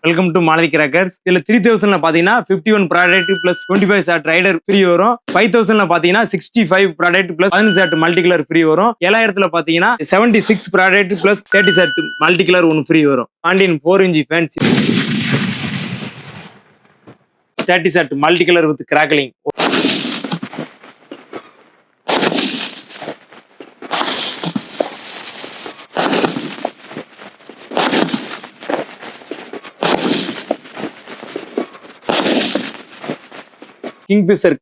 Welcome to Malathi crackers. இதுல 3000ல பாத்தீங்கன்னா 51 product plus 25 shot rider free வரும். 5000ல பாத்தீங்கன்னா 65 product plus 15 shot multi colour free வரும். 7000ல பாத்தீங்கன்னா 76 product plus 30 shot multi colour ஒன்னு ஃப்ரீ வரும். Pandiyan 4 inch fancy 30 shot multi colour with crackling. Kingfisher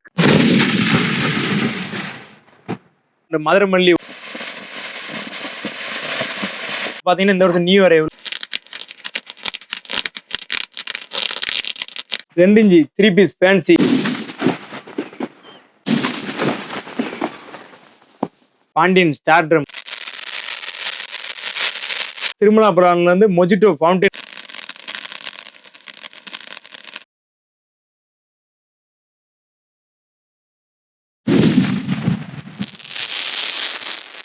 இந்த மதுரமல்லி பாத்தீங்கன்னா இந்த வருஷம் new arrival 2 inch 3 piece fancy Pandiyan star drum திருமலாபுரம்ல இருந்து mojito fountain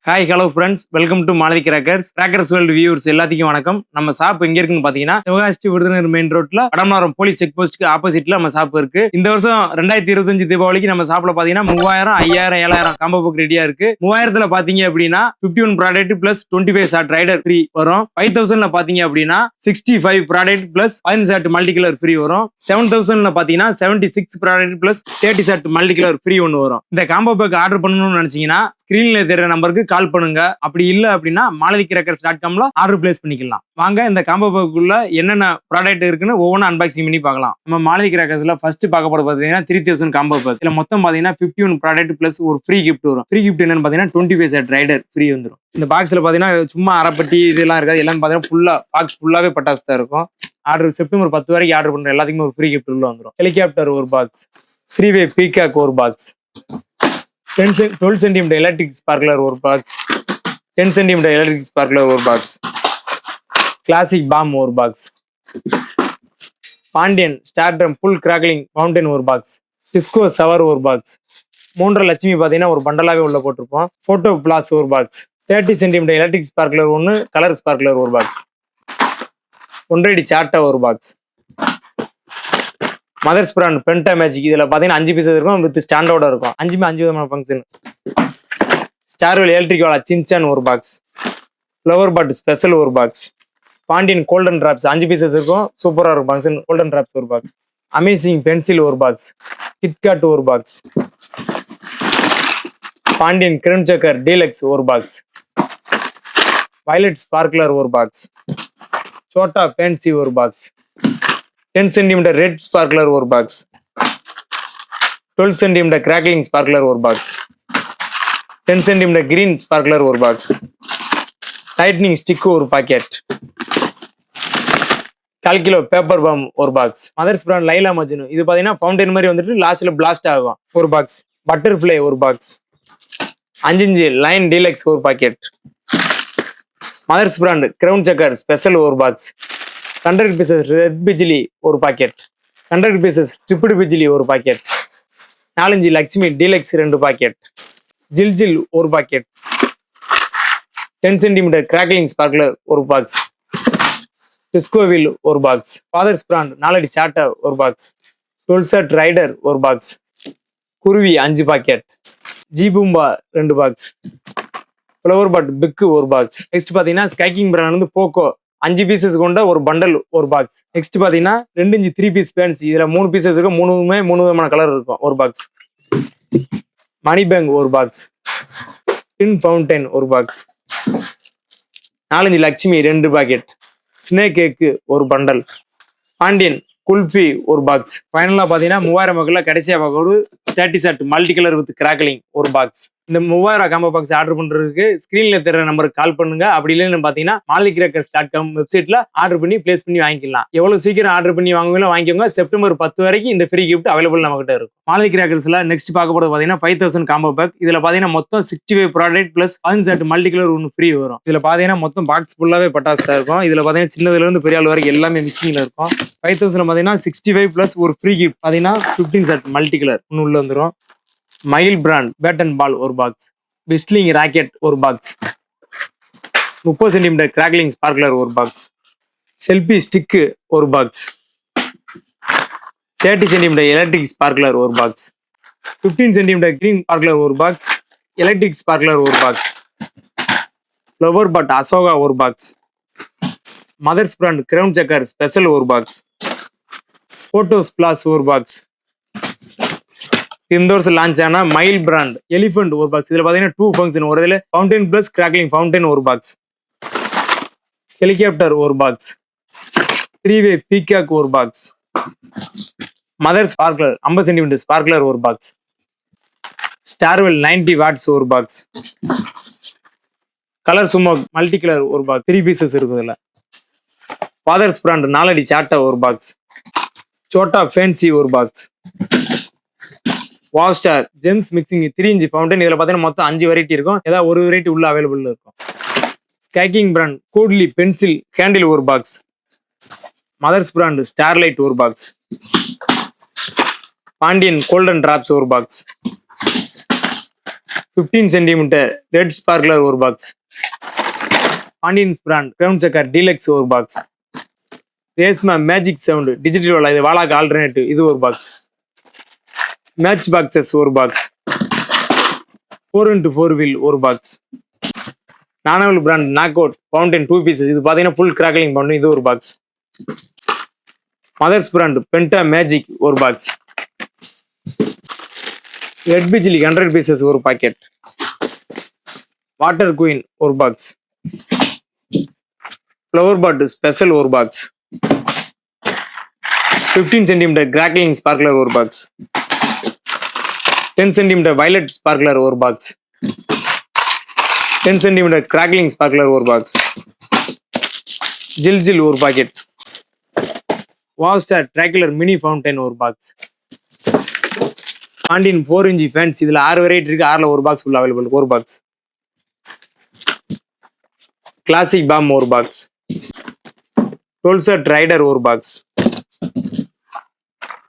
hi hello friends, welcome to Malathi crackers. Crackers world viewers எல்லாத்துக்கும் வணக்கம். நம்ம ஷாப் எங்க இருக்குன்னு பாத்தீங்கன்னா சிவகாசி விருதுநகர் மெயின் ரோட்ல வடமரம் போலீஸ் செக் போஸ்ட்க்கு ஆப்போசிட்ல நம்ம ஷாப் இருக்கு. இந்த வருஷம் 2025 தீபாவளிக்கு நம்ம ஷாப்ல பாத்தீங்கன்னா 3000, 5000, 7000 காம்போ புக் ரெடியா இருக்கு. 3000ல பாத்தீங்க அப்படின்னா 51 product plus 25 shot rider free வரும். 5000ல பாத்தீங்க அப்படின்னா 65 product plus 15 shot multi colour free வரும். 7000ல பாத்தீங்கன்னா 76 product plus 30 shot multi colour free ஒன்னு வரும். இந்த காம்போ பேக் ஆர்டர் பண்ணணும்னு நினைச்சீங்கன்னா ஸ்கிரீன்ல தெரியற நம்பருக்கு கால் பண்ணுங்க. அப்படி இல்ல அப்படின்னா maladhikirakars.comல ஆர்டர் பிளேஸ் பண்ணிக்கலாம். வாங்க இந்த காம்போ பேக்குள்ள என்னென்ன ப்ராடக்ட் இருக்குன்னு ஒவ்வொன்றும் அன்பாக்சிங் பண்ணி பார்க்கலாம். நம்ம மாலதி கிராக்கர்ஸ்ல ஃபர்ஸ்ட் பார்க்க போறது பாத்தீங்கன்னா 3000 காம்போ பேக். இதுல மொத்தம் பாத்தீங்கன்னா 51 ப்ராடக்ட் பிளஸ் ஒரு ஃப்ரீ கிஃப்ட் வரும். ஃப்ரீ கிஃப்ட் என்னன்னு பாத்தீங்கன்னா 25 ஷாட் ரைடர் ஃப்ரீ வந்துடும். இந்த பாக்ஸ்ல பாத்தீங்கன்னா சும்மா அரைப்பட்டி இதெல்லாம் இருக்காது. எல்லாம் பாத்தீங்கன்னா ஃபுல்லா பாக்ஸ் ஃபுல்லாவே பட்டாசு தான் இருக்கும். ஆர்டர் செப்டம்பர் 10 வரைக்கும் ஆர்டர் பண்ற எல்லாத்துக்குமே ஒரு ஃப்ரீ கிஃப்ட் உள்ள வந்துடும். ஹெலிகாப்டர் ஒரு பாக்ஸ், 3-way பீகாக் ஒரு பாக்ஸ், 12 சென்டிமீட்டர் எலக்ட்ரிக் ஸ்பார்க்லர் ஒரு பாக்ஸ், 10 சென்டிமீட்டர் எலக்ட்ரிக் ஸ்பார்க்லர் ஒரு பாக்ஸ், கிளாசிக் பாம் ஒரு box, Pandian star drum full crackling fountain ஒரு பாக்ஸ், டிஸ்கோ சவர் ஒரு பாக்ஸ், 3.5 லட்சுமி பார்த்தீங்கன்னா ஒரு பண்டலாவே உள்ள போட்டிருப்போம். போட்டோ பிளாஸ் ஒரு பாக்ஸ், 30 சென்டிமீட்டர் எலக்ட்ரிக் ஸ்பார்க்லர் ஒன்று, கலர் ஸ்பார்க்லர் ஒரு பாக்ஸ், 1.5 சாட்டா ஒரு பாக்ஸ், மதர்ஸ் பிராண்ட் பென்டா மேஜிக். இதுல பாத்தீங்கன்னா 5 பீஸ் இருக்கும் வித் ஸ்டாண்டோட இருக்கும். 5 விதமான ஃபங்க்ஷன். ஸ்டார்வெல் எலக்ட்ரிக் வாலா சின்சான் ஒரு பாக்ஸ், ஃப்ளவர் பாட் ஸ்பெஷல் ஒரு box, Pandian golden drops 5 pieces இருக்கும், சூப்பரா இருக்கும் ஃபங்க்ஷன். கோல்டன் டிராப்ஸ் ஒரு பாக்ஸ், அமேசிங் பென்சில் ஒரு பாக்ஸ், கிட்காட் ஒரு பாக்ஸ், பாண்டியன் கிரன் சக்கர் டீலக்ஸ் ஒரு பாக்ஸ், வயலட் ஸ்பார்க்லர் ஒரு பாக்ஸ், சோட்டா ஃபேன்சி ஒரு பாக்ஸ், 10 சென்டிமீட்டர் ரெட் ஸ்பார்க்லர் ஒரு பாக்ஸ், 12 சென்டிமீட்டர் கிராக்லிங் ஸ்பார்க்லர் ஒரு பாக்ஸ், 10 சென்டிமீட்டர் கிரீன் ஸ்பார்க்லர் ஒரு பாக்ஸ், டைட்னிங் ஸ்டிக் ஒரு பாக்கெட், 1/4 கிலோ பேப்பர் பாம் ஒரு box, mother's brand Laila Majnu. இது பாத்தீங்கன்னா ஃபவுண்டைன் மாதிரி வந்துட்டு லாஸ்ட்ல பிளாஸ்ட் ஆகும் ஒரு பாக்ஸ், பட்டர்ஃப்ளை ஒரு பாக்ஸ், 5 இன்ச் லைன் டீலக்ஸ் ஒரு packet, mother's brand crown chakkar special ஒரு பாக்ஸ், 100 பீசஸ் ரெட் பிஜிலி ஒரு பாக்கெட், 100 பீசஸ் ட்ரிபிள் பிஜிலி ஒரு packet, 4 inch Lakshmi deluxe 2 packet, ஜில் ஒரு பாக்கெட், 10 சென்டிமீட்டர் கிராக்லிங் ஸ்பார்க்லர் ஒரு பாக்ஸ், டிஸ்கோவில் ஒரு பாக்ஸ், ஃபாதர்ஸ் பிராண்ட் 4 அடி சாட்டா ஒரு பாக்ஸ், 12 ஷாட் ரைடர் ஒரு box, Kuruvi 5 packet, Jeeboomba 2 box, flower pot big ஒரு பாக்ஸ். நெக்ஸ்ட் பாத்தீங்கன்னா ஸ்கைக்கிங் பிராண்ட் வந்து போக்கோ 5 பீசஸ் கொண்ட ஒரு பண்டல் ஒரு பாக்ஸ். நெக்ஸ்ட் பாத்தீங்கன்னா 2 இன்ச் 3 பீஸ் ஃபேன்சி. இதுல 3 பீசஸ் இருக்கும், 3 விதமான கலர் இருக்கும் ஒரு பாக்ஸ், மணி பேங்க் ஒரு பாக்ஸ், டின் ஃபவுண்டைன் ஒரு box, 4 inch Lakshmi 2 packet, snake cake ஒரு பண்டல், பாண்டியன் குல்ஃபி ஒரு பாக்ஸ். ஃபைனலா பாத்தீங்கன்னா 3000 மக்கள்ல கடைசியா பார்க்கறது 30 shot multi colour with crackling ஒரு பாக்ஸ். இந்த 3000 காம்போ பாக்ஸ் ஆர்டர் பண்றதுக்கு ஸ்கிரீன்ல தெரியற நம்பருக்கு கால் பண்ணுங்க. அப்படி இல்லைன்னு பாத்தீங்கன்னா maladhikirakars.com வெப்சைட்ல ஆர்டர் பண்ணி பிளேஸ் பண்ணி வாங்கிக்கலாம். எவ்வளவு சீக்கிரம் ஆர்டர் பண்ணி வாங்குவீங்களோ வாங்கிக்கோங்க. செப்டம்பர் 10 வரைக்கும் இந்த ஃப்ரீ கிஃப்ட் அவைலபிள் நம்ம கிட்ட இருக்கும். மாலதி கிராக்கர்ஸ்ல நெக்ஸ்ட் பார்க்க போறது பாத்தீங்கன்னா 5000 காம்போ பேக். இதுல பாத்தீங்கன்னா மொத்தம் 65 product plus 15 shot multi colour ஒன்று ஃப்ரீ வரும். இதுல பாத்தீங்கன்னா மொத்தம் பாக்ஸ் ஃபுல்லாவே பட்டாசு தான் இருக்கும். இதுல பாத்தீங்கன்னா சின்னதுல இருந்து பெரிய ஆள் வரைக்கும் எல்லாமே மிக்சிங்ல இருக்கும். 5000 பாத்தீங்கன்னா 65 பிளஸ் ஒரு ஃப்ரீ கிஃப்ட் பாத்தீங்கன்னா 15 ஷாட் மல்டி கலர் ஒன்று உள்ள வந்துடும். மயில் பிராண்ட் பேட் அண்ட் பால் ஒரு பாக்ஸ், விஸ்லிங் ராக்கெட் ஒரு பாக்ஸ், 30 சென்டிமீட்டர் கிராக்லிங் ஸ்பார்க்லர் ஒரு பாக்ஸ், செல்ஃபி ஸ்டிக்கு ஒரு பாக்ஸ். 30 சென்டிமீட்டர் எலக்ட்ரிக் ஸ்பார்க்லர் ஒரு பாக்ஸ். 15 சென்டிமீட்டர் கிரீன் ஸ்பார்க்லர் ஒரு பாக்ஸ். எலக்ட்ரிக் ஸ்பார்க்லர் ஒரு பாக்ஸ். ஃப்ளவர் பட் அசோகா ஒரு box. Mother's brand crown chakkar special ஒரு box. Photos flash ஒரு box. இந்த வருஷம் லான்ச் ஆன மைல் பிராண்ட் எலிஃபென்ட் ஒரு பாக்ஸ். இதுல பாத்தீங்கன்னா 2 ஃபங்க்ஷன். ஒரு இதுல ஃபவுண்டைன் பிளஸ் கிராக்லிங் ஃபவுண்டைன் ஒரு பாக்ஸ். ஹெலிகாப்டர் ஒரு பாக்ஸ். 3-வே பீகாக் ஒரு box. Mother sparkler 50 centimetre sparkler ஒரு பாக்ஸ். ஸ்டார்வெல் 90 வாட்ஸ் ஒரு box. Colour smoke multi colour ஒரு பாக்ஸ். 3 பீசஸ் இருக்குதுல. ஃபாதர்ஸ் பிராண்ட் 4 அடி சாட்டா ஒரு பாக்ஸ். சோட்டா ஃபேன்சி ஒரு box. Wow star gems mixing 3 inch fountain. இதுல பாத்தீங்கன்னா மொத்தம் 5 வெரைட்டி இருக்கும். ஏதாவது ஒரு வெரைட்டி உள்ள அவைலபிள் இருக்கும். ஸ்கேக்கிங் பிராண்ட் கோட்லி பென்சில் கேண்டில் ஒரு பாக்ஸ். மதர்ஸ் பிராண்ட் ஸ்டார்லைட் ஒரு பாக்ஸ். பாண்டியன் கோல்டன் டிராப்ஸ் ஒரு பாக்ஸ். 15 சென்டிமீட்டர் ரெட் ஸ்பார்க்லர் ஒரு பாக்ஸ். பாண்டியன் பிராண்ட் கிரவுன் சக்கர் டீலக்ஸ் ஒரு box. Reshma magic sound digital இது வாலாக்கு ஆல்டர்னேட்டிவ் இது ஒரு பாக்ஸ். மேட்ச் பாக்ஸஸ் ஒரு பாக்ஸ். 4x4 வீல் ஒரு பாக்ஸ். நானவல் brand knock out fountain 2 pieces. இது பாத்தீங்கன்னா ஃபுல் கிராக்லிங் ஃபவுண்டன் இது ஒரு பாக்ஸ். மதர்ஸ் பிராண்ட் பென்டா மேஜிக் ஒரு பாக்ஸ். ரெட் பிஜிலி 100 பீசஸ் ஒரு பாக்கெட். வாட்டர் குயின் ஒரு பாக்ஸ். ஃப்ளவர் பாட் ஸ்பெஷல் ஒரு பாக்ஸ். 15 சென்டிமீட்டர் கிராக்லிங் ஸ்பார்க்லர் ஒரு பாக்ஸ். 10 சென்டிமீட்டர் வயலட் ஸ்பார்க்லர் ஒரு பாக்ஸ். 10 சென்டிமீட்டர் கிராக்லிங் ஸ்பார்க்லர் ஒரு பாக்ஸ். ஜில் ஜில் ஒரு பாக்கெட். வாவ் ஸ்டார் டிராக்குலர் மினி ஃபவுண்டைன் ஒரு பாக்ஸ். Pandiyan 4 inch fancy. இதுல 6 வெரைட்டி இருக்கு. 6ல ஒரு பாக்ஸ் உள்ள அவைலபிள் ஒரு பாக்ஸ். கிளாசிக் பாம் ஒரு பாக்ஸ். 12 செட் ரைடர் ஒரு பாக்ஸ்.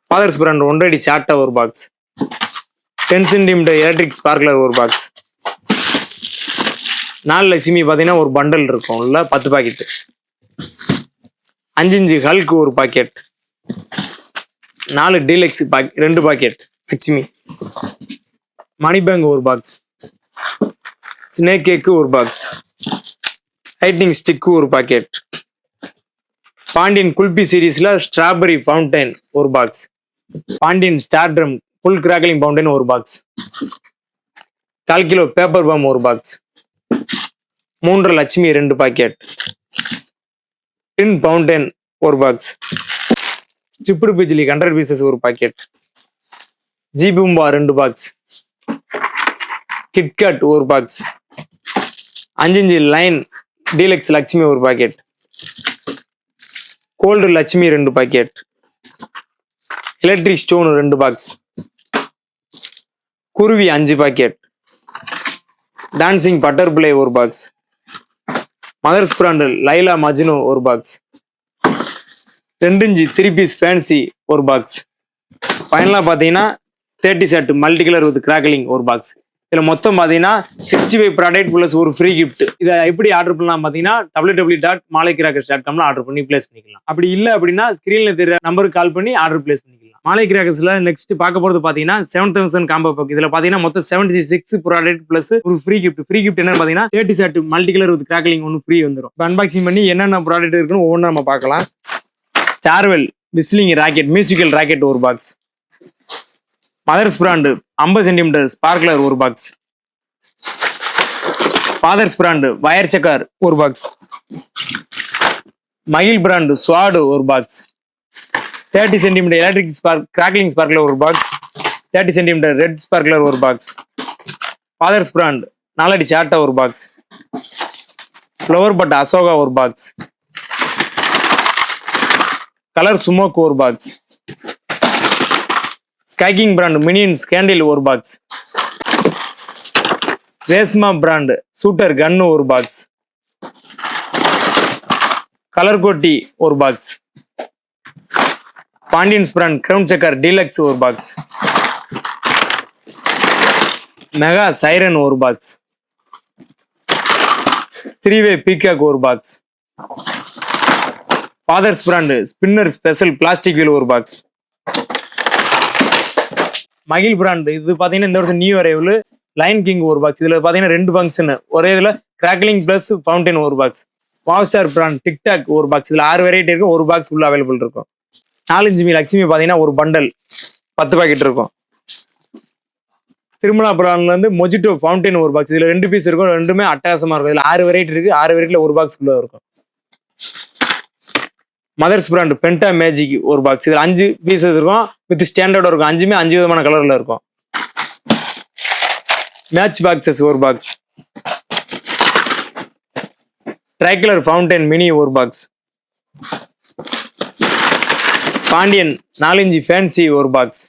ஃபாதர்ஸ் பிராண்ட் 1 அடி சாட்டா ஒரு பாக்ஸ். 10 சென்டிமீட்டர் எலக்ட்ரிக் ஸ்பார்க்லர் ஒரு பாக்ஸ். 4 லட்சுமி பாத்தீங்கன்னா ஒரு பண்டல் இருக்கும் உள்ள 10 பாக்கெட். 5 இன்ச் ஹல்க் ஒரு packet. 4 deluxe 2 packet Lakshmi. Money bank ஒரு பாக்ஸ். ஸ்னேக் கேக்கு ஒரு பாக்ஸ். லைட்னிங் ஸ்டிக் ஒரு பாக்கெட். பாண்டியன் குல்பி சீரீஸ்ல ஸ்ட்ராபெரி ஃபவுண்டைன் ஒரு box. Pandian star drum full crackling fountain ஒரு பாக்ஸ். 4 கிலோ பேப்பர் பாம் ஒரு box. 3 Lakshmi 2 packet. Tin fountain ஒரு box. Striped bijili 100 pieces ஒரு packet. ஜிபும்பா 2 பாக்ஸ். கிட்கட் ஒரு box. 5 inch line deluxe Lakshmi ஒரு packet. Gold Lakshmi 2 packet. Electric stone 2 box. Kuruvi 5 packet. Dancing butterfly ஒரு box. Mother's brand Laila Majnu ஒரு box. 2 inch 3 piece fancy ஒரு box. ஃபைனலா பாத்தீங்கன்னா 30 set multi colour with crackling ஒரு பாக்ஸ். இதுல மொத்தம் பாத்தீங்கன்னா 65 ப்ராடக்ட் பிளஸ் ஒரு ஃப்ரீ கிஃப்ட். இதை எப்படி ஆர்டர் பண்ணலாம் பாத்தீங்கன்னா www.malaikrackers.com ஆர்டர் பண்ணி பிளேஸ் பண்ணிக்கலாம். அப்படி இல்ல அப்படின்னா ஸ்கிரீன்ல தெரியற நம்பருக்கு கால் பண்ணி ஆர்டர் பிளேஸ் பண்ணிக்கலாம். மாலை கிராக்கர்ஸ்ல நெக்ஸ்ட் பார்க்க போறது பாத்தீங்கன்னா 7000 காம்போ பேக். இதுல பாத்தீங்கன்னா மொத்தம் 76 ப்ராடக்ட் பிளஸ் ஒரு ஃப்ரீ கிஃப்ட். ஃப்ரீ கிஃப்ட் என்னன்னு பாத்தீங்கன்னா 30 set multi colour with crackling ஒன்னு ஃப்ரீ வந்துடும். அன்பாக்சிங் பண்ணி என்னென்ன ப்ராடக்ட் இருக்குன்னு ஒவ்வொன்றா நம்ம பார்க்கலாம். ஸ்டார்வெல் விஸ்லிங் ராக்கெட் மியூசிக்கல் ராக்கெட் ஒரு box. Mother's brand 50 centimetre sparkler ஒரு box. Father's brand wire chakkar ஒரு பாக்ஸ். மகில் பிராண்ட் ஸ்வாட் ஒரு box. 30 centimetre electric crackling sparkler ஒரு பாக்ஸ். 30 சென்டிமீட்டர் ரெட் ஸ்பார்க்லர் ஒரு பாக்ஸ். ஃபாதர்ஸ் பிராண்ட் 4 அடி சாட்டா ஒரு பாக்ஸ். ஃப்ளவர் பட் அசோகா ஒரு பாக்ஸ். கலர் சுமோக் ஒரு box. Sky King brand Minions candle ஒரு box. Reshma brand shooter gun ஒரு பாக்ஸ். கலர் கோட்டி ஒரு பாக்ஸ். பாண்டியன்ஸ் பிராண்ட் கிரவுன் சக்கர் டீலக்ஸ் ஒரு பாக்ஸ். மெகா சைரன் ஒரு பாக்ஸ். 3-வே பீகாக் ஒரு box. Father's brand spinner special plastic wheel ஒரு பாக்ஸ். மகிழ் பிராண்ட் இது பாத்தீங்கன்னா இந்த வருஷம் நியூ அரைவல் லைன் கிங் ஒரு பாக்ஸ். இதுல பாத்தீங்கன்னா 2 ஃபங்க்ஷன் ஒரே இதுல கிராக்லிங் பிளஸ் ஃபவுண்டைன் ஒரு box. Wow star brand TikTok ஒரு பாக்ஸ். இதுல 6 வெரைட்டி இருக்கும், ஒரு பாக்ஸ் உள்ள அவைலபிள் இருக்கும். 4 மீ லட்சுமி பாத்தீங்கன்னா ஒரு பண்டல் 10 பாக்கெட் இருக்கும். திருமலா பிராண்ட்ல இருந்து மொஜிட்டோ ஃபவுண்டைன் ஒரு பாக்ஸ். இதுல 2 பீஸ் இருக்கும், ரெண்டுமே அட்டகாசமா இருக்கும். இதுல 6 வெரைட்டி இருக்கு, 6 வெரைட்டில ஒரு பாக்ஸ் உள்ள இருக்கும். மதர்ஸ் பிராண்ட் பென்டா மேஜிக் ஒரு பாக்ஸ். இதுல 5 பீசஸ் இருக்கும், வித் ஸ்டாண்டர்ட் இருக்கும். 5மே 5 விதமான கலர்ல இருக்கும். மேட்ச் பாக்ஸஸ் ஒரு பாக்ஸ். ட்ரைகலர் ஃபவுண்டைன் மினி ஒரு பாக்ஸ். பாண்டியன் 4 இன்ச் ஃபேன்சி ஒரு பாக்ஸ்.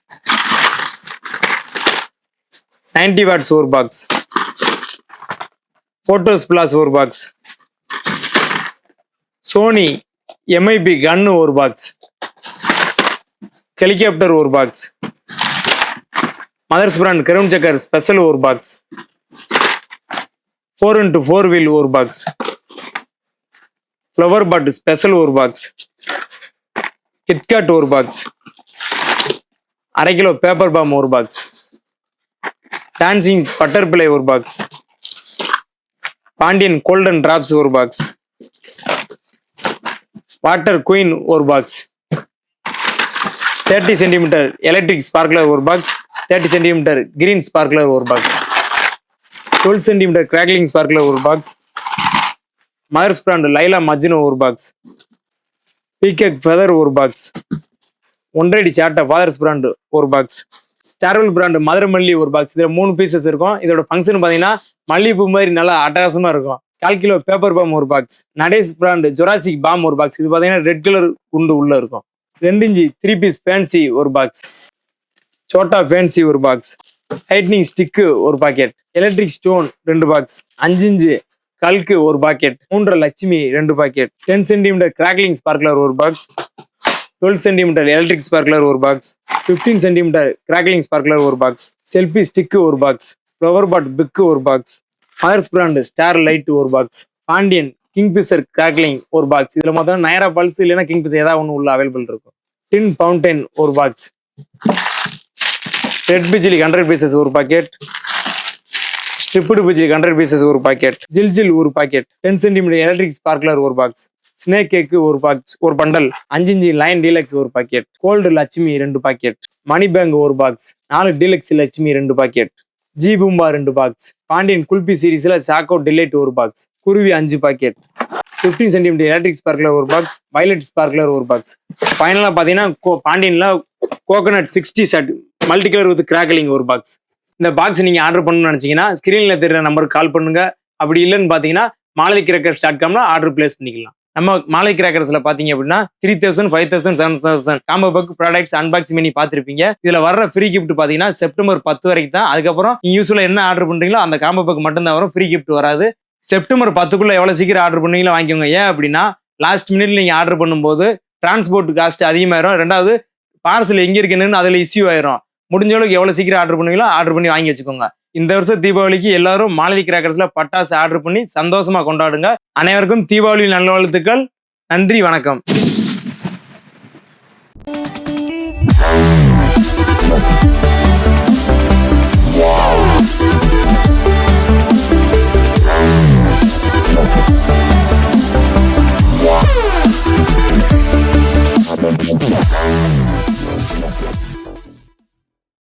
90 வாட்ஸ் ஒரு பாக்ஸ். போட்டோஸ் பிளாஸ் ஒரு பாக்ஸ். சோனி எம்ஐபி கன்னு ஒரு பாக்ஸ். ஹெலிகாப்டர் ஒரு பாக்ஸ். மதர்ஸ் பிராண்ட் கருண் சக்கர் ஸ்பெஷல் ஒரு பாக்ஸ். 4x4 வீல் ஒரு பாக்ஸ். ஃப்ளவர் பட் ஸ்பெஷல் ஒரு பாக்ஸ். கிட்காட் ஒரு பாக்ஸ். 1/2 கிலோ பேப்பர் பாம் ஒரு பாக்ஸ். டான்சிங் பட்டர்ஃப்ளை ஒரு பாக்ஸ். பாண்டியன் கோல்டன் டிராப்ஸ் ஒரு பாக்ஸ். வாட்டர் குயின் ஒரு பாக்ஸ். 30 சென்டிமீட்டர் எலக்ட்ரிக் ஸ்பார்க்லர் ஒரு பாக்ஸ். 30 சென்டிமீட்டர் கிரீன் ஸ்பார்க்லர் ஒரு பாக்ஸ். 12 சென்டிமீட்டர் கிராக்லிங் ஸ்பார்க்லர் ஒரு box. Mother's brand Laila Majnu ஒரு பாக்ஸ். பீகக் ஃபெதர் ஒரு box. 1.5 அடி சாட்டா ஃபாதர்ஸ் பிராண்ட் ஒரு box. Starwell brand Madurai Malli ஒரு பாக்ஸ். இதுல 3 பீசஸ் இருக்கும். இதோட ஃபங்க்ஷன் பாத்தீங்கன்னா மல்லிகைப்பூ மாதிரி நல்லா அட்டகாசமா இருக்கும். 1/4 கிலோ பேப்பர் பாம் ஒரு பாக்ஸ். நடேஸ் பிராண்ட் ஜொராசிக் பாம் ஒரு பாக்ஸ். இது பாத்தீங்கன்னா ரெட் கலர் குண்டு உள்ள இருக்கும். 2 இன்ச் 3 பீஸ் ஃபேன்சி ஒரு பாக்ஸ். சோட்டா ஃபேன்சி ஒரு பாக்ஸ். லைட்னிங் ஸ்டிக்கு ஒரு packet. Electric stone 2 box. 5 inch கல்கு ஒரு packet. 3.5 Lakshmi 2 packet. 10 centimetre crackling sparkler ஒரு பாக்ஸ். 12 சென்டிமீட்டர் எலக்ட்ரிக் ஸ்பார்க்லர் ஒரு பாக்ஸ். 15 சென்டிமீட்டர் கிராக்லிங் ஸ்பார்க்லர் ஒரு பாக்ஸ். செல்ஃபி ஸ்டிக்கு ஒரு பாக்ஸ். ஃப்ளவர் பாட் பிக்கு ஒரு box. Mother's brand star light ஒரு box. Pandian Kingfisher crackling ஒரு box. இதுல மொத்தம் நயரா பல்ஸ் இல்லைன்னா கிங்பிஷர் ஏதாவது ஒன்று உள்ள அவைலபிள் இருக்கும். டின் ஃபவுண்டைன் ஒரு பாக்ஸ். ரெட் பிஜிலி 100 பீசஸ் ஒரு பாக்கெட். ஸ்ட்ரிப்டு பிஜிலி 100 பீசஸ் ஒரு பாக்கெட். ஜில் ஒரு பாக்கெட். 10 சென்டிமீட்டர் எலக்ட்ரிக் ஸ்பார்க்லர் ஒரு பாக்ஸ். ஸ்னேக் கேக்கு ஒரு பாக்ஸ் ஒரு பண்டல். 5 இன்ச் லைன் டீலக்ஸ் ஒரு packet. Gold Lakshmi 2 packet. Money bank ஒரு பாக்ஸ். 4 deluxe Lakshmi 2 packet. ஜி பூம்பா 2 பாக்ஸ். பாண்டியன் குல்பி சீரீஸ்ல சாக்கோ டிலைட் ஒரு box. Kuruvi 5 packet. 15 centimetre electric sparkler ஒரு பாக்ஸ். வயலட் ஸ்பார்க்லர் ஒரு பாக்ஸ். ஃபைனலா பாத்தீங்கன்னா பாண்டியன்ல coconut 60 set multi colour with crackling ஒரு பாக்ஸ். இந்த பாக்ஸ் நீங்க ஆர்டர் பண்ணணும்னு நினைச்சீங்கன்னா ஸ்கிரீன்ல தெரியுற நம்பருக்கு கால் பண்ணுங்க. அப்படி இல்லைன்னு பாத்தீங்கன்னா maladikirakers.com ஆர்டர் பிளேஸ் பண்ணிக்கலாம். நம்ம மாலை கிராக்கர்ஸ்ல பாத்தீங்க அப்படின்னா 3000, 5000, 7000 காம்போ பக் ப்ராடக்ட்ஸ் அன்பாக்சிங் பண்ணி பாத்திருப்பீங்க. இதுல வர்ற ஃப்ரீ கிஃப்ட் பாத்தீங்கன்னா செப்டம்பர் 10 வரைக்கும் தான். அதுக்கப்புறம் நீங்க யூஸ்வலா என்ன ஆர்டர் பண்றீங்களோ அந்த காம்போ பக் மட்டும் தான் வரும், ஃப்ரீ கிஃப்ட் வராது. செப்டம்பர் 10க்குள்ள எவ்வளவு சீக்கிரம் ஆர்டர் பண்ணீங்களோ வாங்கிக்கோங்க. ஏன் அப்படின்னா லாஸ்ட் மினிட்ல நீங்க ஆர்டர் பண்ணும்போது டிரான்ஸ்போர்ட் காஸ்ட் அதிகமாயிரும். 2வது பார்சல் எங்க இருக்குன்னு அதுல இஷ்யூ ஆயிரும். முடிஞ்ச அளவுக்கு எவ்வளவு சீக்கிரம் ஆர்டர் பண்ணுவீங்களோ ஆர்டர் பண்ணி வாங்கி வச்சுக்கோங்க. இந்த வருஷம் தீபாவளிக்கு எல்லாரும் மாலதி கிராக்கர்ஸ்ல பட்டாசு ஆர்டர் பண்ணி சந்தோஷமா கொண்டாடுங்க. அனைவருக்கும் தீபாவளி நல்வாழ்த்துக்கள். நன்றி, வணக்கம். Wow.